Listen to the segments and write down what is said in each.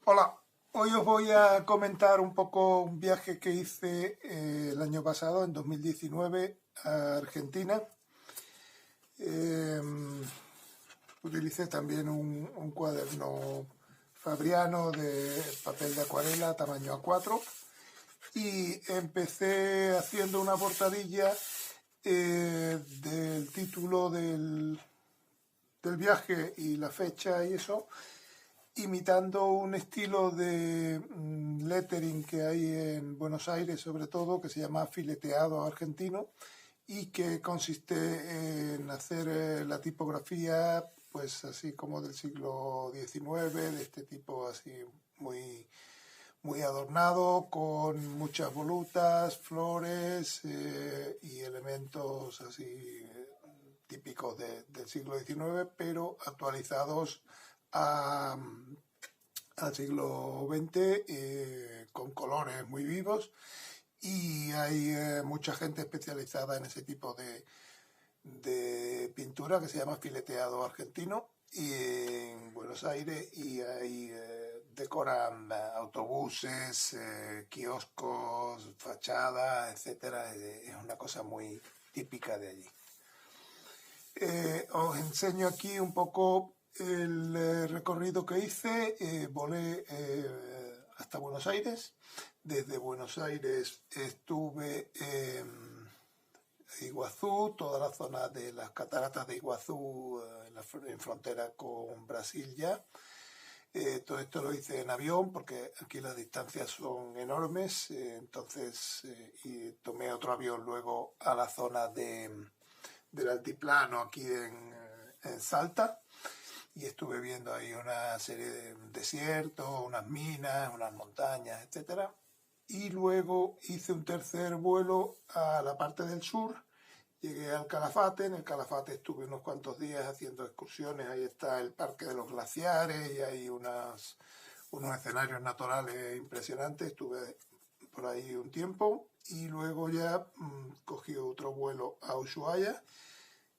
Hola, hoy os voy a comentar un poco un viaje que hice el año pasado, en 2019, a Argentina. Eh, Utilicé también un cuaderno Fabriano de papel de acuarela tamaño A4 y empecé haciendo una portadilla del título del viaje y la fecha y eso, imitando un estilo de lettering que hay en Buenos Aires, sobre todo, que se llama fileteado argentino y que consiste en hacer la tipografía, pues así como del siglo XIX, de este tipo así muy, muy adornado, con muchas volutas, flores y elementos así típicos del siglo XIX, pero actualizados a, al siglo XX, con colores muy vivos, y hay mucha gente especializada en ese tipo de pintura que se llama fileteado argentino y en Buenos Aires, y ahí decoran autobuses, kioscos, fachadas, etcétera. Es una cosa muy típica de allí. Os enseño aquí un poco el recorrido que hice. Volé hasta Buenos Aires. Desde Buenos Aires estuve en Iguazú, toda la zona de las cataratas de Iguazú, en frontera con Brasil ya. Todo esto lo hice en avión porque aquí las distancias son enormes, entonces y tomé otro avión luego a la zona del altiplano aquí en Salta, y estuve viendo ahí una serie de desiertos, unas minas, unas montañas, etcétera. Y luego hice un tercer vuelo a la parte del sur. Llegué al Calafate. En el Calafate estuve unos cuantos días haciendo excursiones. Ahí está el Parque de los Glaciares y hay unos escenarios naturales impresionantes. Estuve por ahí un tiempo y luego ya cogí otro vuelo a Ushuaia,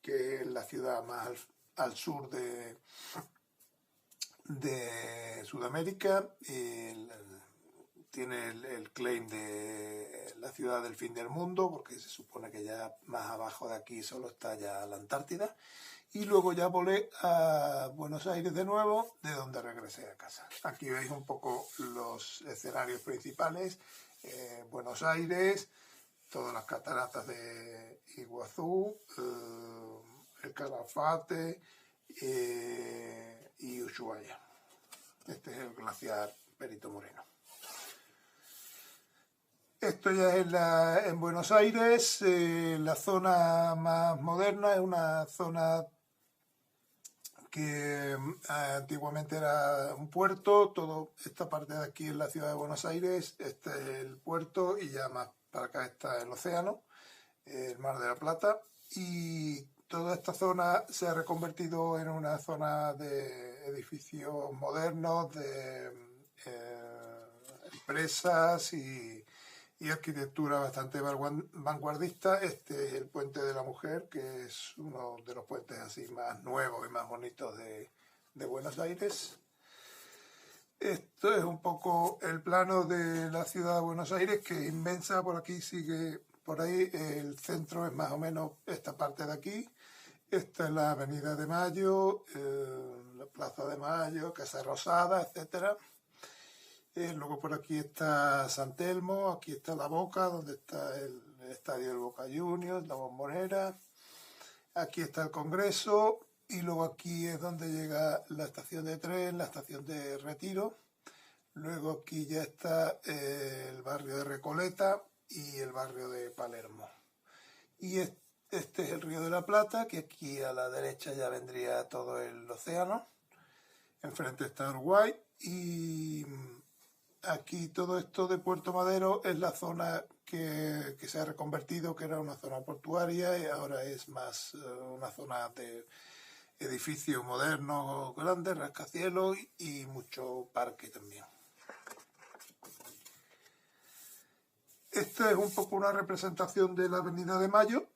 que es la ciudad más al sur de Sudamérica. Tiene el claim de la ciudad del fin del mundo, porque se supone que ya más abajo de aquí solo está ya la Antártida. Y luego ya volé a Buenos Aires de nuevo, de donde regresé a casa. Aquí veis un poco los escenarios principales. Buenos Aires, todas las cataratas de Iguazú, el Calafate y Ushuaia. Este es el glaciar Perito Moreno. Esto ya es en Buenos Aires. La zona más moderna es una zona que antiguamente era un puerto. Toda esta parte de aquí es la ciudad de Buenos Aires, este es el puerto, y ya más para acá está el océano, el Mar de la Plata, y toda esta zona se ha reconvertido en una zona de edificios modernos, de empresas y arquitectura bastante vanguardista. Este es el Puente de la Mujer, que es uno de los puentes así más nuevos y más bonitos de Buenos Aires. Esto es un poco el plano de la ciudad de Buenos Aires, que es inmensa. Por aquí sigue, por ahí el centro es más o menos esta parte de aquí. Esta es la Avenida de Mayo, la Plaza de Mayo, Casa Rosada, etcétera. Luego por aquí está San Telmo, aquí está La Boca, donde está el estadio del Boca Juniors, la Bombonera. Aquí está el Congreso, y luego aquí es donde llega la estación de tren, la estación de Retiro. Luego aquí ya está el barrio de Recoleta y el barrio de Palermo. Y este es el Río de la Plata, que aquí a la derecha ya vendría todo el océano. Enfrente está Uruguay, y aquí todo esto de Puerto Madero es la zona que se ha reconvertido, que era una zona portuaria, y ahora es más una zona de edificios modernos, grandes, rascacielos y mucho parque también. Esta es un poco una representación de la Avenida de Mayo,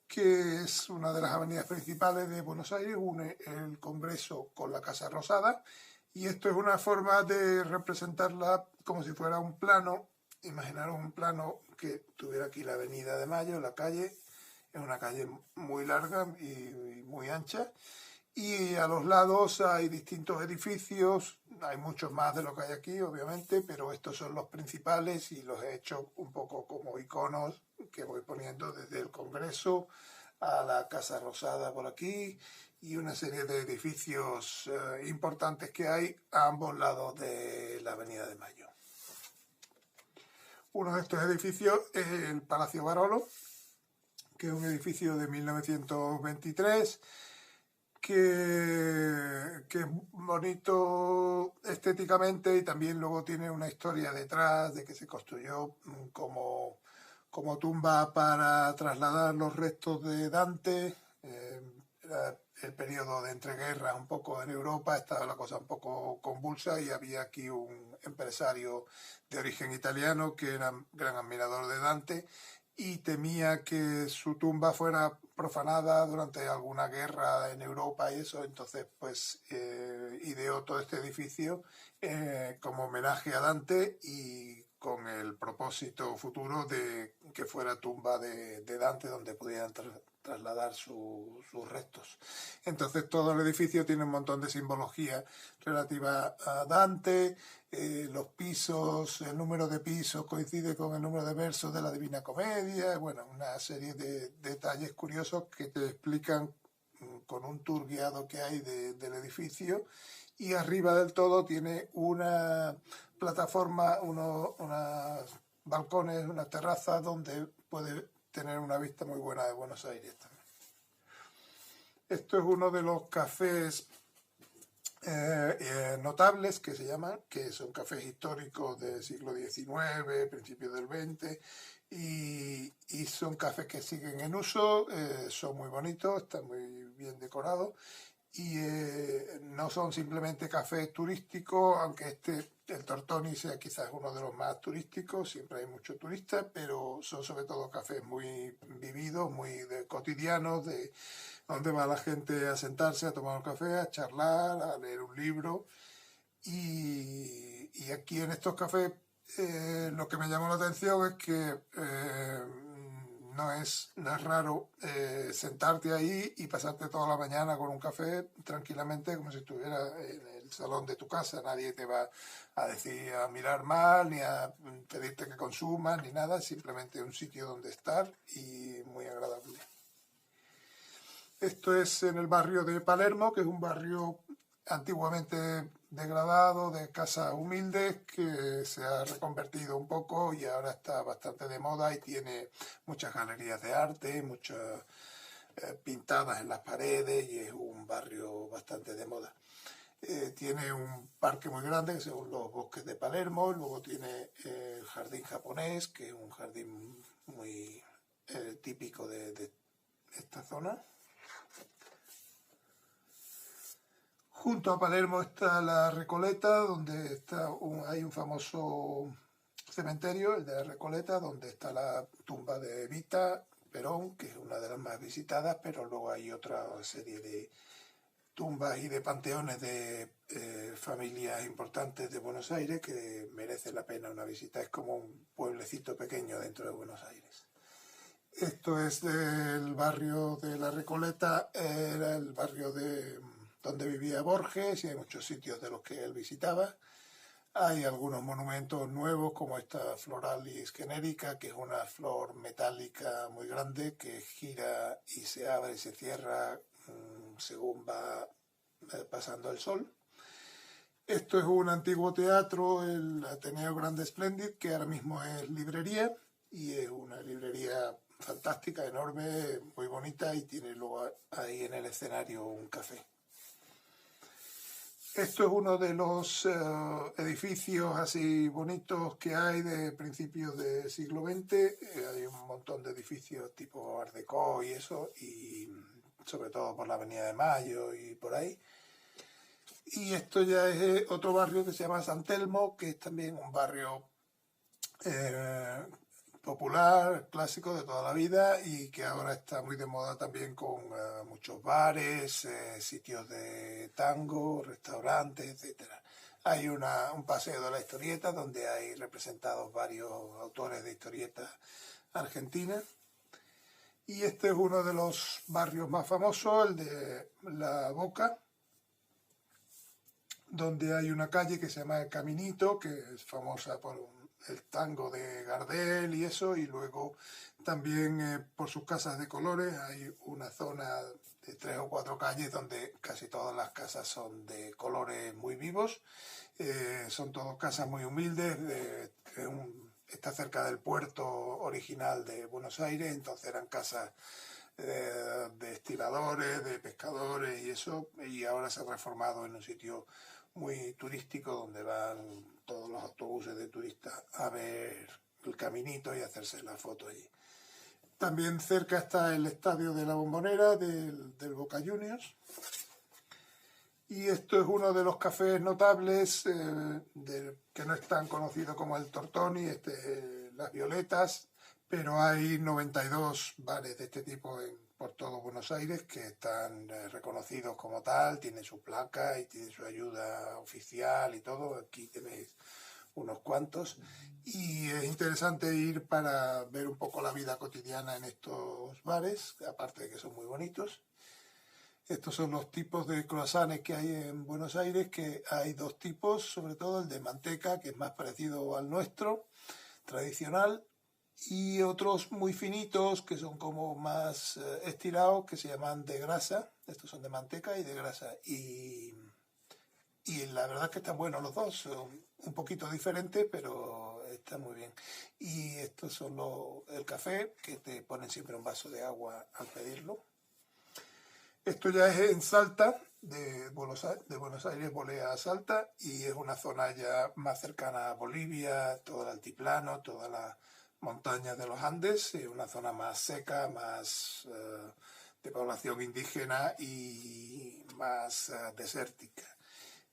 que es una de las avenidas principales de Buenos Aires. Une el Congreso con la Casa Rosada, Y esto es una forma de representarla como si fuera un plano. Imaginaros un plano que tuviera aquí la Avenida de Mayo, la calle. Es una calle muy larga y muy ancha. Y a los lados hay distintos edificios, hay muchos más de lo que hay aquí, obviamente, pero estos son los principales y los he hecho un poco como iconos que voy poniendo desde el Congreso a la Casa Rosada por aquí y una serie de edificios importantes que hay a ambos lados de la Avenida de Mayo. Uno de estos edificios es el Palacio Barolo, que es un edificio de 1923, que es bonito estéticamente y también luego tiene una historia detrás de que se construyó como tumba para trasladar los restos de Dante. Era el periodo de entreguerras un poco en Europa, estaba la cosa un poco convulsa y había aquí un empresario de origen italiano que era gran admirador de Dante y temía que su tumba fuera profanada durante alguna guerra en Europa y eso, entonces pues ideó todo este edificio como homenaje a Dante y con el propósito futuro de que fuera tumba de Dante donde pudieran trasladar sus restos. Entonces todo el edificio tiene un montón de simbología relativa a Dante, los pisos, el número de pisos coincide con el número de versos de la Divina Comedia, bueno, una serie de detalles curiosos que te explican con un tour guiado que hay del edificio y arriba del todo tiene una plataforma, unos balcones, una terraza donde puede tener una vista muy buena de Buenos Aires también. Esto es uno de los cafés notables que se llaman, que son cafés históricos del siglo XIX, principios del XX, y son cafés que siguen en uso, son muy bonitos, están muy bien decorados, y no son simplemente cafés turísticos, aunque el Tortoni sea quizás uno de los más turísticos, siempre hay muchos turistas, pero son sobre todo cafés muy vividos, muy cotidianos, donde va la gente a sentarse, a tomar un café, a charlar, a leer un libro. Y aquí en estos cafés lo que me llamó la atención es que no es raro sentarte ahí y pasarte toda la mañana con un café tranquilamente como si estuvieras en el salón de tu casa. Nadie te va a decir a mirar mal, ni a pedirte que consumas, ni nada. Simplemente un sitio donde estar y muy agradable. Esto es en el barrio de Palermo, que es un barrio antiguamente degradado, de casas humildes, que se ha reconvertido un poco y ahora está bastante de moda y tiene muchas galerías de arte, muchas pintadas en las paredes y es un barrio bastante de moda. Tiene un parque muy grande, que son los bosques de Palermo, luego tiene el jardín japonés, que es un jardín muy típico de esta zona. Junto a Palermo está la Recoleta, donde hay un famoso cementerio, el de la Recoleta, donde está la tumba de Evita Perón, que es una de las más visitadas, pero luego hay otra serie de tumbas y de panteones de familias importantes de Buenos Aires que merece la pena una visita. Es como un pueblecito pequeño dentro de Buenos Aires. Esto es del barrio de la Recoleta, era el barrio donde vivía Borges y hay muchos sitios de los que él visitaba. Hay algunos monumentos nuevos como esta Floralis generica, que es una flor metálica muy grande que gira y se abre y se cierra según va pasando el sol. Esto es un antiguo teatro, el Ateneo Grande Splendid, que ahora mismo es librería y es una librería fantástica, enorme, muy bonita y tiene luego ahí en el escenario un café. Esto es uno de los edificios así bonitos que hay de principios del siglo XX. Hay un montón de edificios tipo Art Deco y eso, y sobre todo por la Avenida de Mayo y por ahí. Y esto ya es otro barrio que se llama San Telmo, que es también un barrio popular, clásico de toda la vida y que ahora está muy de moda también con muchos bares, sitios de tango, restaurantes, etcétera. Hay un paseo de la historieta donde hay representados varios autores de historietas argentinas. Y este es uno de los barrios más famosos, el de La Boca, donde hay una calle que se llama El Caminito, que es famosa por el tango de Gardel y eso, y luego también por sus casas de colores. Hay una zona de 3 o 4 calles donde casi todas las casas son de colores muy vivos. Son todas casas muy humildes, está cerca del puerto original de Buenos Aires, entonces eran casas de estiladores, de pescadores y eso, y ahora se ha reformado en un sitio muy turístico donde van todos los autobuses de turistas a ver el caminito y hacerse la foto allí. También cerca está el estadio de la Bombonera del Boca Juniors. Y esto es uno de los cafés notables que no es tan conocido como el Tortoni, Las Violetas, pero hay 92 bares de este tipo por todo Buenos Aires que están reconocidos como tal, tienen su placa y tienen su ayuda oficial y todo. Aquí tenéis unos cuantos y es interesante ir para ver un poco la vida cotidiana en estos bares, aparte de que son muy bonitos. Estos son los tipos de croissants que hay en Buenos Aires, que hay dos tipos, sobre todo el de manteca, que es más parecido al nuestro, tradicional, y otros muy finitos, que son como más estirados, que se llaman de grasa. Estos son de manteca y de grasa. Y la verdad es que están buenos los dos, son un poquito diferentes, pero están muy bien. Y estos son el café, que te ponen siempre un vaso de agua al pedirlo. Esto ya es en Salta, de Buenos Aires volé a Salta y es una zona ya más cercana a Bolivia, todo el altiplano, todas las montañas de los Andes, una zona más seca, más de población indígena y más desértica.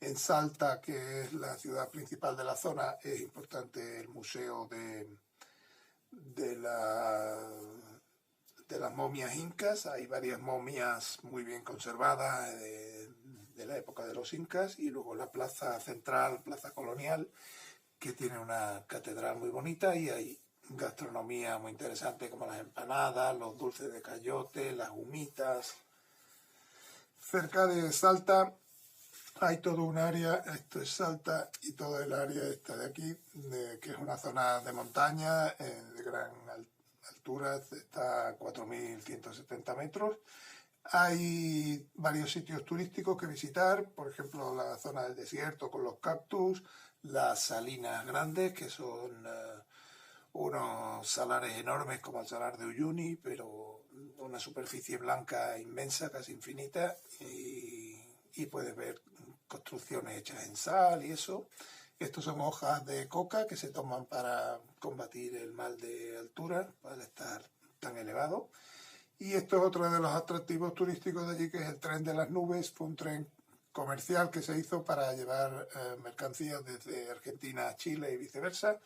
En Salta, que es la ciudad principal de la zona, es importante el museo de las momias incas. Hay varias momias muy bien conservadas de la época de los incas, y luego la plaza central, plaza colonial, que tiene una catedral muy bonita y hay gastronomía muy interesante como las empanadas, los dulces de cayote, las humitas. Cerca de Salta hay todo un área, esto es Salta y todo el área esta de aquí, que es una zona de montaña de gran altura, está a 4.170 metros. Hay varios sitios turísticos que visitar, por ejemplo la zona del desierto con los cactus, las salinas grandes, que son unos salares enormes como el salar de Uyuni, pero una superficie blanca inmensa, casi infinita, y puedes ver construcciones hechas en sal y eso. Estos son hojas de coca que se toman para combatir el mal de altura, para estar tan elevado. Y esto es otro de los atractivos turísticos de allí, que es el tren de las nubes. Fue un tren comercial que se hizo para llevar mercancías desde Argentina a Chile y viceversa,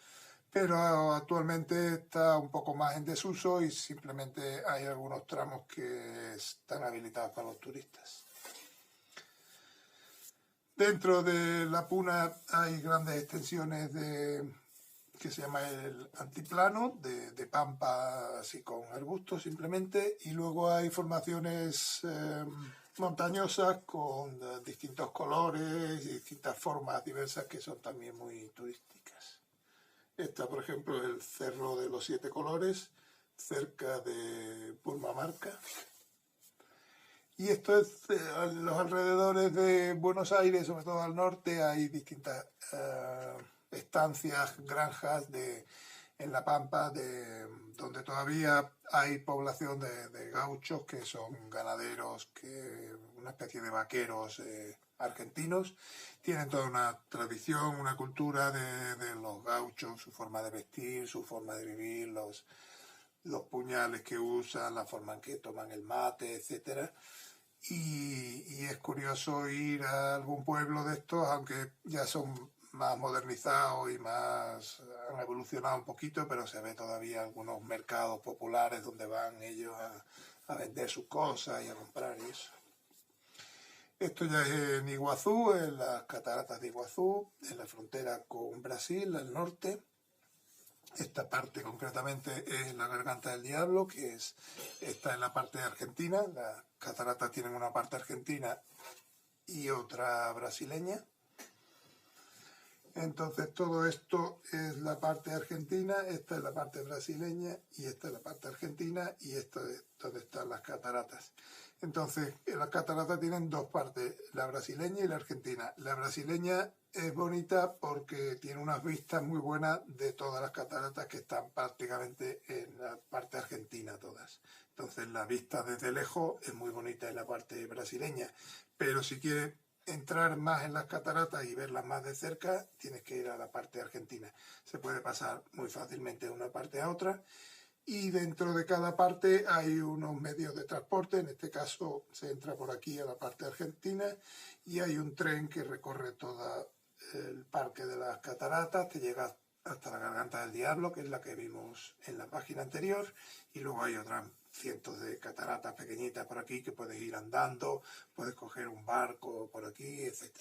pero actualmente está un poco más en desuso y simplemente hay algunos tramos que están habilitados para los turistas. Dentro de la Puna hay grandes extensiones que se llama el altiplano, de pampa así con arbustos simplemente, y luego hay formaciones montañosas con distintos colores y distintas formas diversas que son también muy turísticas. Está, por ejemplo, el Cerro de los Siete Colores, cerca de Purmamarca. Y esto es en los alrededores de Buenos Aires, sobre todo al norte, hay distintas estancias, granjas en la Pampa, donde todavía hay población de gauchos, que son ganaderos, una especie de vaqueros argentinos. Tienen toda una tradición, una cultura de los gauchos, su forma de vestir, su forma de vivir, los puñales que usan, la forma en que toman el mate, etcétera. Y es curioso ir a algún pueblo de estos, aunque ya son más modernizados y más han evolucionado un poquito, pero se ve todavía algunos mercados populares donde van ellos a vender sus cosas y a comprar y eso. Esto ya es en Iguazú, en las cataratas de Iguazú, en la frontera con Brasil, al norte. Esta parte concretamente es la Garganta del Diablo, que está en la parte de Argentina. Las cataratas tienen una parte argentina y otra brasileña. Entonces todo esto es la parte argentina, esta es la parte brasileña y esta es la parte argentina y esto es donde están las cataratas. Entonces las cataratas tienen dos partes, la brasileña y la argentina. La brasileña es bonita porque tiene unas vistas muy buenas de todas las cataratas que están prácticamente en la parte argentina todas. Entonces la vista desde lejos es muy bonita en la parte brasileña, pero si quieres entrar más en las cataratas y verlas más de cerca, tienes que ir a la parte argentina. Se puede pasar muy fácilmente de una parte a otra y dentro de cada parte hay unos medios de transporte. En este caso se entra por aquí a la parte argentina y hay un tren que recorre todo el parque de las cataratas, te llega hasta la Garganta del Diablo, que es la que vimos en la página anterior, y luego hay otras cientos de cataratas pequeñitas por aquí que puedes ir andando, puedes coger un barco por aquí, etc.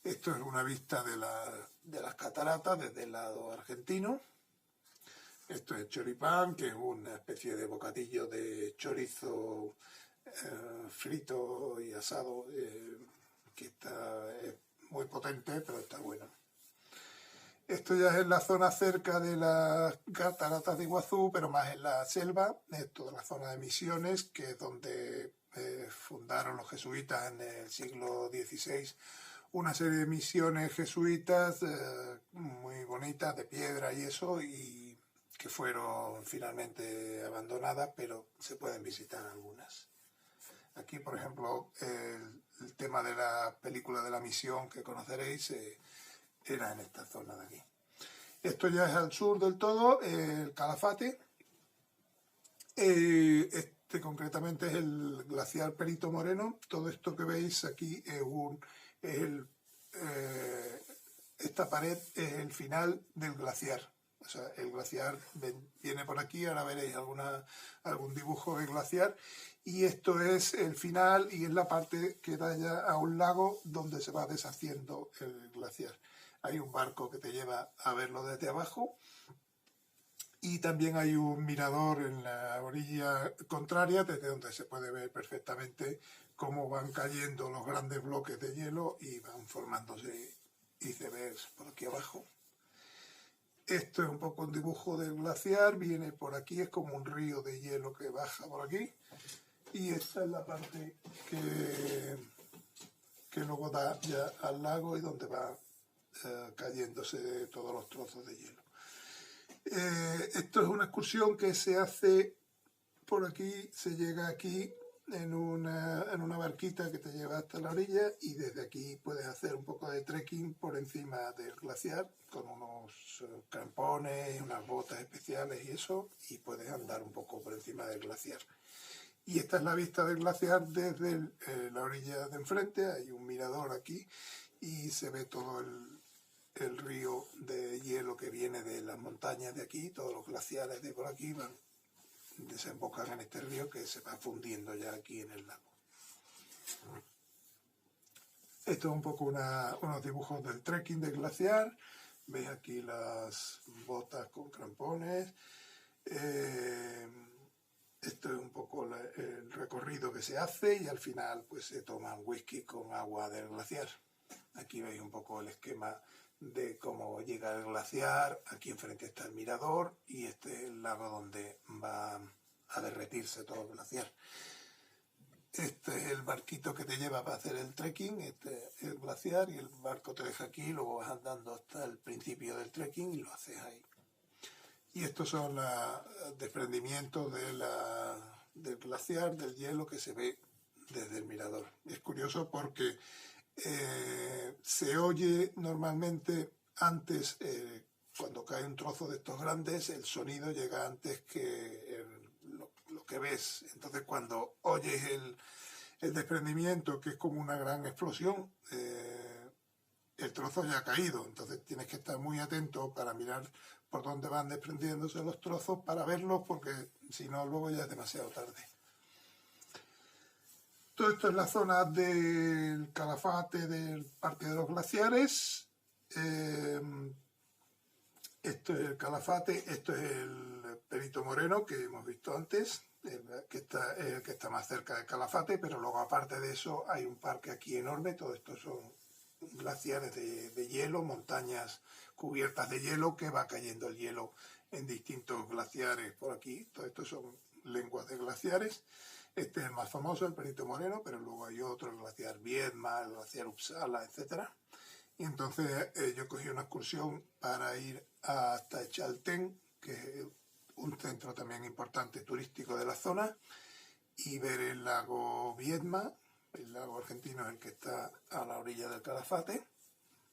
Esto es una vista de las cataratas desde el lado argentino. Esto es choripán, que es una especie de bocadillo de chorizo frito y asado, que es muy potente, pero está bueno. Esto ya es en la zona cerca de las cataratas de Iguazú, pero más en la selva. Es toda la zona de Misiones, que es donde fundaron los jesuitas en el siglo XVI una serie de misiones jesuitas muy bonitas, de piedra y eso, y que fueron finalmente abandonadas, pero se pueden visitar algunas. Aquí, por ejemplo, el tema de la película de la misión que conoceréis era en esta zona de aquí. Esto ya es al sur del todo, el Calafate. Este concretamente es el glaciar Perito Moreno. Todo esto que veis aquí esta pared es el final del glaciar. O sea, el glaciar viene por aquí, ahora veréis algún dibujo del glaciar. Y esto es el final y es la parte que da ya a un lago donde se va deshaciendo el glaciar. Hay un barco que te lleva a verlo desde abajo y también hay un mirador en la orilla contraria desde donde se puede ver perfectamente cómo van cayendo los grandes bloques de hielo y van formándose icebergs por aquí abajo. Esto es un poco un dibujo del glaciar, viene por aquí, es como un río de hielo que baja por aquí y esta es la parte que luego da ya al lago y donde va cayéndose todos los trozos de hielo. Esto es una excursión que se hace por aquí, se llega aquí en una barquita que te lleva hasta la orilla y desde aquí puedes hacer un poco de trekking por encima del glaciar con unos crampones, unas botas especiales y eso, y puedes andar un poco por encima del glaciar. Y esta es la vista del glaciar desde la orilla de enfrente, hay un mirador aquí y se ve todo el río de hielo que viene de las montañas de aquí, todos los glaciares de por aquí desembocan en este río que se va fundiendo ya aquí en el lago. Esto es un poco unos dibujos del trekking del glaciar. Veis aquí las botas con crampones. Esto es un poco el recorrido que se hace y al final pues se toma un whisky con agua del glaciar. Aquí veis un poco el esquema de cómo llega el glaciar. Aquí enfrente está el mirador y este es el lago donde va a derretirse todo el glaciar. Este es el barquito que te lleva para hacer el trekking, este es el glaciar y el barco te deja aquí, luego vas andando hasta el principio del trekking y lo haces ahí. Y estos son los desprendimientos del glaciar, del hielo que se ve desde el mirador. Es curioso porque se oye normalmente antes, cuando cae un trozo de estos grandes, el sonido llega antes que lo que ves. Entonces cuando oyes el desprendimiento, que es como una gran explosión, el trozo ya ha caído, entonces tienes que estar muy atento para mirar por dónde van desprendiéndose los trozos para verlos, porque si no luego ya es demasiado tarde. Todo esto es la zona del Calafate del Parque de los Glaciares. Esto es el Calafate, esto es el Perito Moreno que hemos visto antes, el que está más cerca del Calafate, pero luego aparte de eso hay un parque aquí enorme. Todo esto son glaciares de hielo, montañas cubiertas de hielo, que va cayendo el hielo en distintos glaciares por aquí. Todo esto son lenguas de glaciares. Este es el más famoso, el Perito Moreno, pero luego hay otro, el glaciar Viedma, el glaciar Uppsala, etc. Y entonces yo cogí una excursión para ir hasta Chaltén, que es un centro también importante turístico de la zona, y ver el lago Viedma. El lago argentino es el que está a la orilla del Calafate.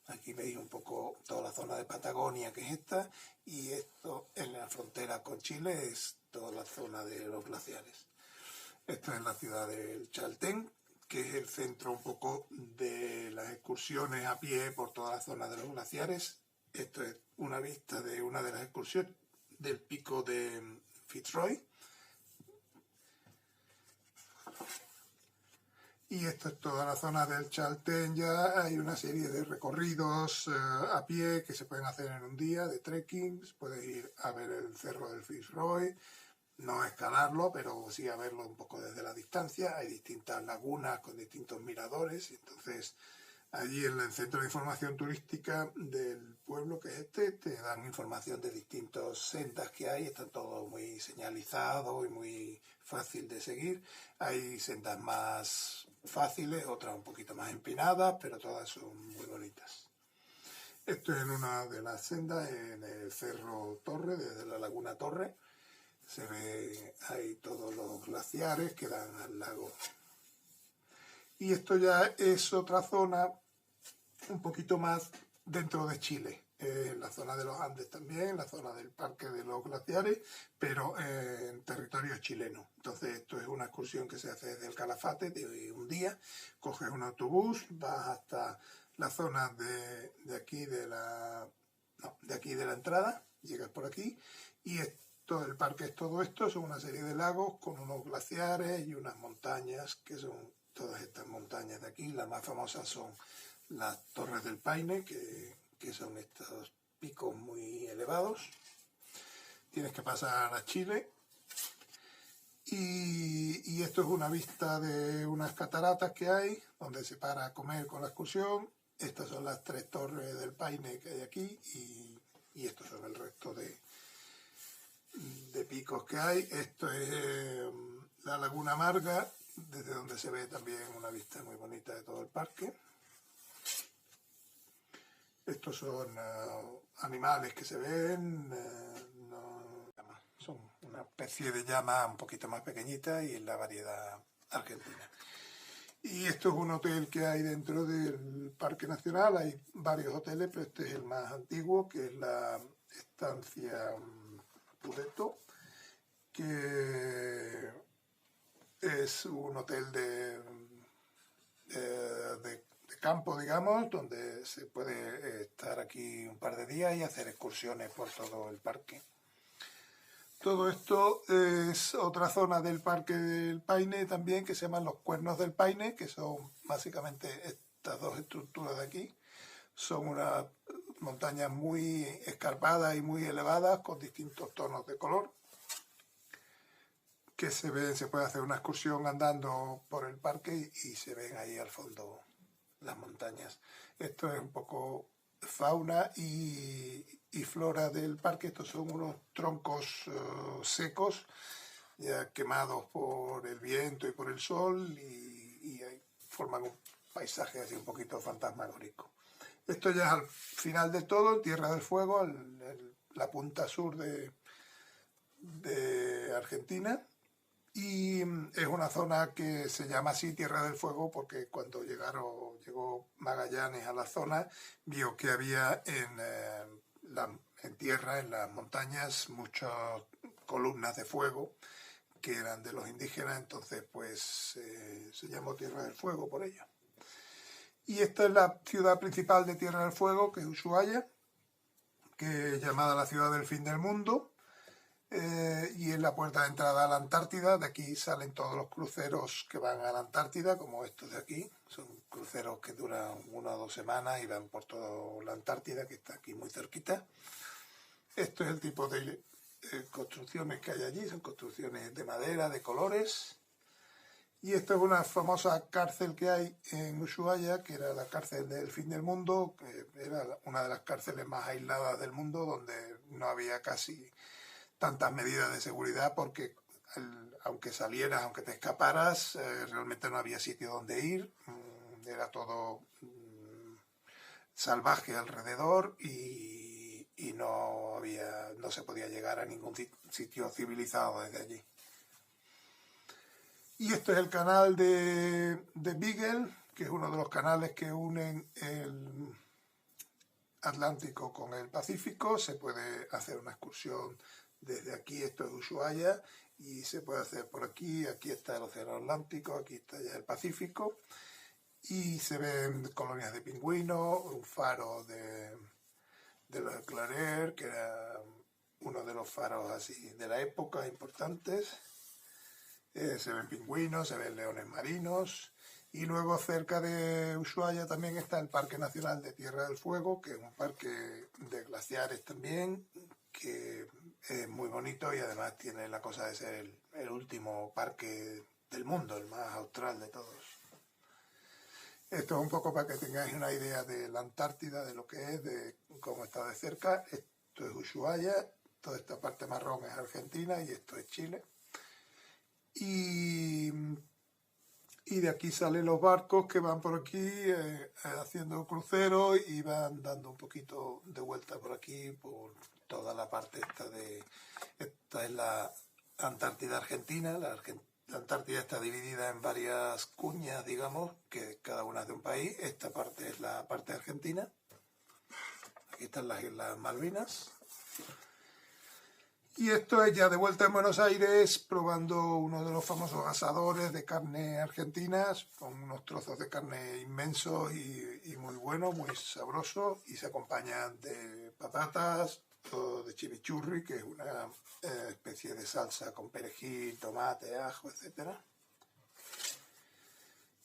Aquí veis un poco toda la zona de Patagonia, que es esta, y esto en la frontera con Chile es toda la zona de los glaciares. Esta es la ciudad del Chaltén, que es el centro un poco de las excursiones a pie por toda la zona de los glaciares. Esto es una vista de una de las excursiones del pico de Fitzroy. Y esto es toda la zona del Chaltén. Ya hay una serie de recorridos a pie que se pueden hacer en un día, de trekking. Puedes ir a ver el cerro del Fitzroy, no escalarlo, pero sí a verlo un poco desde la distancia. Hay distintas lagunas con distintos miradores. Entonces, allí en el Centro de Información Turística del pueblo, que es este, te dan información de distintas sendas que hay. Están todos muy señalizados y muy fácil de seguir. Hay sendas más fáciles, otras un poquito más empinadas, pero todas son muy bonitas. Esto es en una de las sendas, en el Cerro Torre, desde la Laguna Torre. Se ve ahí todos los glaciares que dan al lago. Y esto ya es otra zona un poquito más dentro de Chile, en la zona de los Andes también, la zona del Parque de los Glaciares, pero en territorio chileno. Entonces esto es una excursión que se hace desde el Calafate de un día. Coges un autobús, vas hasta la zona de aquí de la entrada, llegas por aquí, y todo el parque es todo esto, son una serie de lagos con unos glaciares y unas montañas, que son todas estas montañas de aquí. Las más famosas son las Torres del Paine, que son estos picos muy elevados. Tienes que pasar a Chile. Y esto es una vista de unas cataratas que hay, donde se para a comer con la excursión. Estas son las 3 Torres del Paine que hay aquí, y estos son el resto de picos que hay. Esto es la Laguna Amarga, desde donde se ve también una vista muy bonita de todo el parque. Estos son animales que se ven, son una especie de llama un poquito más pequeñita y en la variedad argentina. Y esto es un hotel que hay dentro del Parque Nacional. Hay varios hoteles, pero este es el más antiguo, que es la estancia Pudeto, que es un hotel de campo, digamos, donde se puede estar aquí un par de días y hacer excursiones por todo el parque. Todo esto es otra zona del Parque del Paine también, que se llaman los Cuernos del Paine, que son básicamente estas dos estructuras de aquí. Son unas montañas muy escarpadas y muy elevadas con distintos tonos de color, que se puede hacer una excursión andando por el parque y se ven ahí al fondo las montañas. Esto es un poco fauna y flora del parque. Estos son unos troncos secos, ya quemados por el viento y por el sol, y forman un paisaje así un poquito fantasmagórico. Esto ya es al final de todo, Tierra del Fuego, la punta sur de Argentina. Y es una zona que se llama así Tierra del Fuego porque cuando llegó Magallanes a la zona, vio que había en tierra, en las montañas, muchas columnas de fuego que eran de los indígenas. Entonces pues se llamó Tierra del Fuego por ello. Y esta es la ciudad principal de Tierra del Fuego, que es Ushuaia, que es llamada la ciudad del fin del mundo. Y es la puerta de entrada a la Antártida. De aquí salen todos los cruceros que van a la Antártida, como estos de aquí. Son cruceros que duran 1 o 2 semanas y van por toda la Antártida, que está aquí muy cerquita. Esto es el tipo de construcciones que hay allí. Son construcciones de madera, de colores. Y esto es una famosa cárcel que hay en Ushuaia, que era la cárcel del fin del mundo, que era una de las cárceles más aisladas del mundo, donde no había casi tantas medidas de seguridad, porque aunque salieras, aunque te escaparas, realmente no había sitio donde ir, era todo salvaje alrededor y no se podía llegar a ningún sitio civilizado desde allí. Y esto es el canal de Beagle, que es uno de los canales que unen el Atlántico con el Pacífico. Se puede hacer una excursión desde aquí, esto es Ushuaia, y se puede hacer por aquí. Aquí está el Océano Atlántico, aquí está ya el Pacífico, y se ven colonias de pingüinos, un faro de los Eclaireurs, que era uno de los faros así de la época importantes. Se ven pingüinos, se ven leones marinos, y luego cerca de Ushuaia también está el Parque Nacional de Tierra del Fuego, que es un parque de glaciares también, que es muy bonito y además tiene la cosa de ser el último parque del mundo, el más austral de todos. Esto es un poco para que tengáis una idea de la Antártida, de lo que es, de cómo está de cerca. Esto es Ushuaia, toda esta parte marrón es Argentina y esto es Chile. Y de aquí salen los barcos que van por aquí haciendo cruceros y van dando un poquito de vuelta por aquí, por toda la parte esta es la Antártida Argentina. La Antártida está dividida en varias cuñas, digamos, que cada una es de un país. Esta parte es la parte argentina. Aquí están las Islas Malvinas. Y esto es ya de vuelta en Buenos Aires, probando uno de los famosos asadores de carne argentinas, con unos trozos de carne inmensos y muy buenos, muy sabrosos, y se acompañan de patatas o de chimichurri, que es una especie de salsa con perejil, tomate, ajo, etc.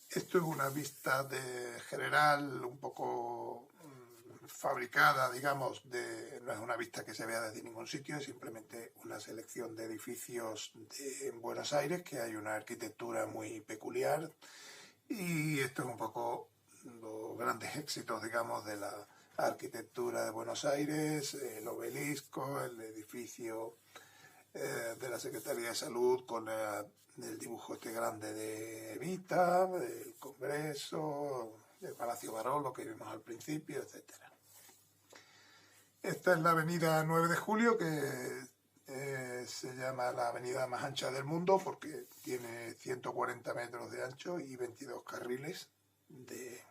Esto es una vista de general un poco fabricada, digamos, no es una vista que se vea desde ningún sitio, es simplemente una selección de edificios en Buenos Aires, que hay una arquitectura muy peculiar, y esto es un poco los grandes éxitos, digamos, de la arquitectura de Buenos Aires, el obelisco, el edificio de la Secretaría de Salud con el dibujo este grande de Evita, el Congreso, el Palacio Barolo que vimos al principio, etcétera. Esta es la avenida 9 de Julio, que se llama la avenida más ancha del mundo porque tiene 140 metros de ancho y 22 carriles de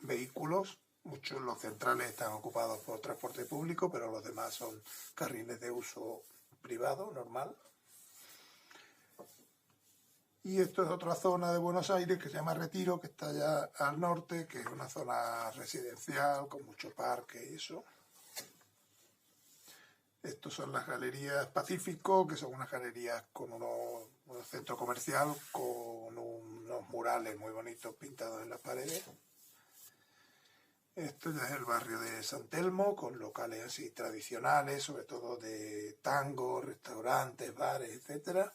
vehículos. Muchos, los centrales están ocupados por transporte público, pero los demás son carriles de uso privado, normal. Y esto es otra zona de Buenos Aires que se llama Retiro, que está allá al norte, que es una zona residencial con mucho parque y eso. Estos son las galerías Pacífico, que son unas galerías con un centro comercial con unos murales muy bonitos pintados en las paredes. Esto ya es el barrio de San Telmo, con locales así tradicionales, sobre todo de tango, restaurantes, bares, etcétera.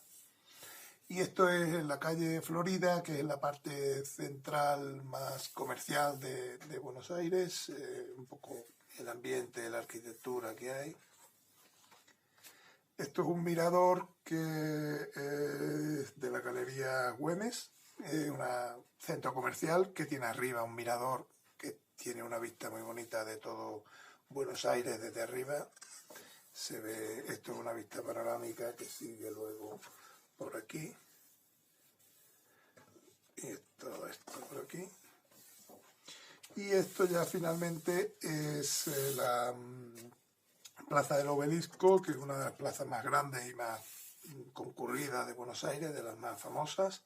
Y esto es en la calle Florida, que es la parte central más comercial de Buenos Aires, un poco el ambiente, la arquitectura que hay. Esto es un mirador que es de la Galería Güemes, un centro comercial que tiene arriba un mirador que tiene una vista muy bonita de todo Buenos Aires desde arriba. Se ve, esto es una vista panorámica que sigue luego por aquí. Y todo esto por aquí. Y esto ya finalmente es la Plaza del Obelisco, que es una de las plazas más grandes y más concurridas de Buenos Aires, de las más famosas.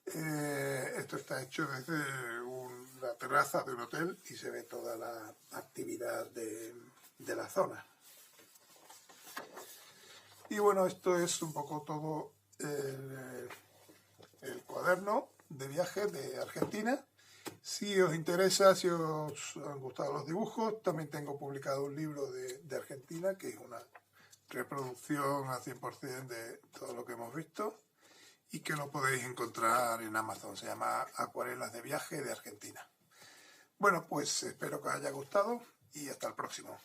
Esto esto está hecho desde la terraza de un hotel y se ve toda la actividad de la zona. Y bueno, esto es un poco todo el cuaderno de viaje de Argentina. Si os interesa, si os han gustado los dibujos, también tengo publicado un libro de Argentina, que es una reproducción al 100% de todo lo que hemos visto y que lo podéis encontrar en Amazon. Se llama Acuarelas de viaje de Argentina. Bueno, pues espero que os haya gustado y hasta el próximo.